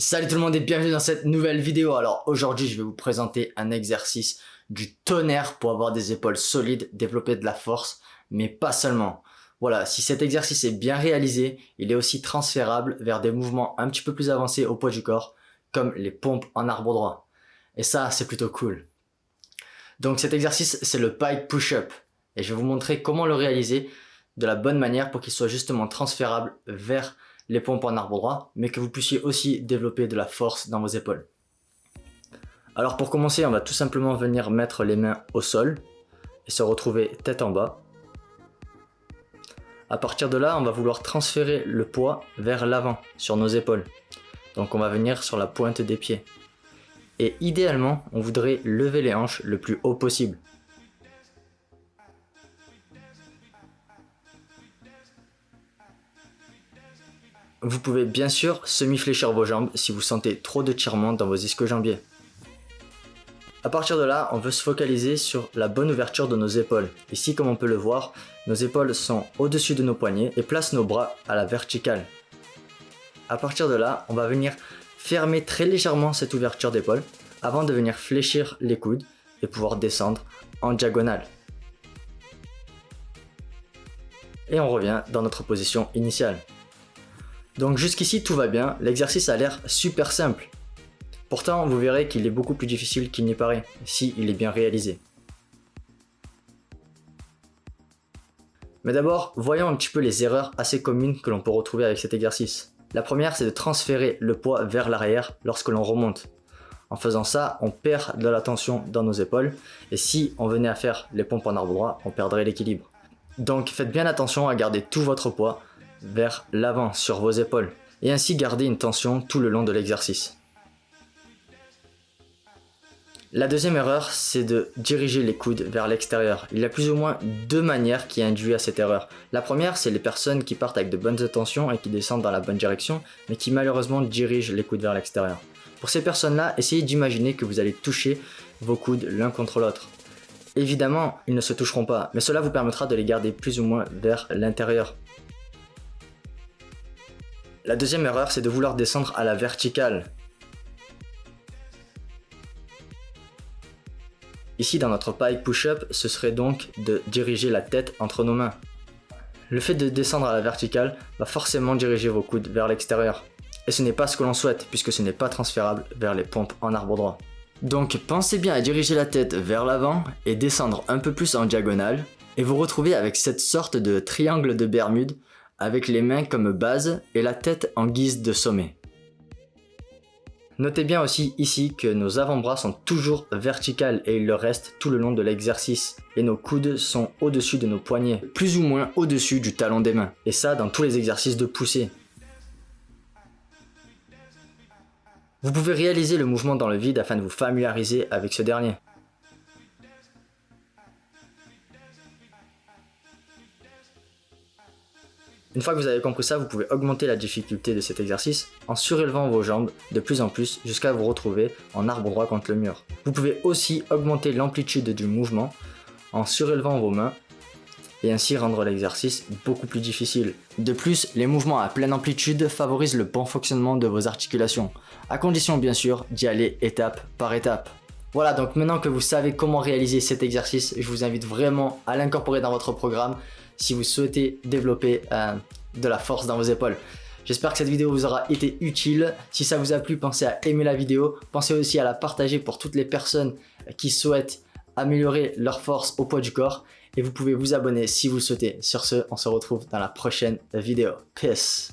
Salut tout le monde et bienvenue dans cette nouvelle vidéo. Alors aujourd'hui je vais vous présenter un exercice du tonnerre pour avoir des épaules solides, développer de la force, mais pas seulement. Voilà, si cet exercice est bien réalisé, il est aussi transférable vers des mouvements un petit peu plus avancés au poids du corps, comme les pompes en arbre droit. Et ça c'est plutôt cool. Donc cet exercice c'est le pike push-up et je vais vous montrer comment le réaliser de la bonne manière pour qu'il soit justement transférable vers les pompes en arbre droit, mais que vous puissiez aussi développer de la force dans vos épaules. Alors pour commencer, on va tout simplement venir mettre les mains au sol et se retrouver tête en bas. À partir de là, on va vouloir transférer le poids vers l'avant sur nos épaules. Donc on va venir sur la pointe des pieds. Et idéalement, on voudrait lever les hanches le plus haut possible. Vous pouvez bien sûr semi-fléchir vos jambes si vous sentez trop de tirement dans vos ischio-jambiers. A partir de là, on veut se focaliser sur la bonne ouverture de nos épaules. Ici, comme on peut le voir, nos épaules sont au-dessus de nos poignets et placent nos bras à la verticale. A partir de là, on va venir fermer très légèrement cette ouverture d'épaule avant de venir fléchir les coudes et pouvoir descendre en diagonale. Et on revient dans notre position initiale. Donc jusqu'ici tout va bien, l'exercice a l'air super simple. Pourtant vous verrez qu'il est beaucoup plus difficile qu'il n'y paraît, si il est bien réalisé. Mais d'abord, voyons un petit peu les erreurs assez communes que l'on peut retrouver avec cet exercice. La première, c'est de transférer le poids vers l'arrière lorsque l'on remonte. En faisant ça, on perd de la tension dans nos épaules, et si on venait à faire les pompes en arbre droit, on perdrait l'équilibre. Donc faites bien attention à garder tout votre poids vers l'avant sur vos épaules et ainsi garder une tension tout le long de l'exercice. La deuxième erreur, c'est de diriger les coudes vers l'extérieur. Il y a plus ou moins deux manières qui induisent à cette erreur. La première, c'est les personnes qui partent avec de bonnes intentions et qui descendent dans la bonne direction, mais qui malheureusement dirigent les coudes vers l'extérieur. Pour ces personnes-là, essayez d'imaginer que vous allez toucher vos coudes l'un contre l'autre. Évidemment, ils ne se toucheront pas, mais cela vous permettra de les garder plus ou moins vers l'intérieur. La deuxième erreur, c'est de vouloir descendre à la verticale. Ici, dans notre pike push-up, ce serait donc de diriger la tête entre nos mains. Le fait de descendre à la verticale va forcément diriger vos coudes vers l'extérieur. Et ce n'est pas ce que l'on souhaite, puisque ce n'est pas transférable vers les pompes en arbre droit. Donc pensez bien à diriger la tête vers l'avant et descendre un peu plus en diagonale, et vous retrouvez avec cette sorte de triangle de Bermude, avec les mains comme base et la tête en guise de sommet. Notez bien aussi ici que nos avant-bras sont toujours verticales et ils le restent tout le long de l'exercice. Et nos coudes sont au-dessus de nos poignets, plus ou moins au-dessus du talon des mains. Et ça dans tous les exercices de poussée. Vous pouvez réaliser le mouvement dans le vide afin de vous familiariser avec ce dernier. Une fois que vous avez compris ça, vous pouvez augmenter la difficulté de cet exercice en surélevant vos jambes de plus en plus jusqu'à vous retrouver en arbre droit contre le mur. Vous pouvez aussi augmenter l'amplitude du mouvement en surélevant vos mains et ainsi rendre l'exercice beaucoup plus difficile. De plus, les mouvements à pleine amplitude favorisent le bon fonctionnement de vos articulations, à condition bien sûr d'y aller étape par étape. Voilà, donc maintenant que vous savez comment réaliser cet exercice, je vous invite vraiment à l'incorporer dans votre programme si vous souhaitez développer de la force dans vos épaules. J'espère que cette vidéo vous aura été utile. Si ça vous a plu, pensez à aimer la vidéo. Pensez aussi à la partager pour toutes les personnes qui souhaitent améliorer leur force au poids du corps. Et vous pouvez vous abonner si vous le souhaitez. Sur ce, on se retrouve dans la prochaine vidéo. Peace!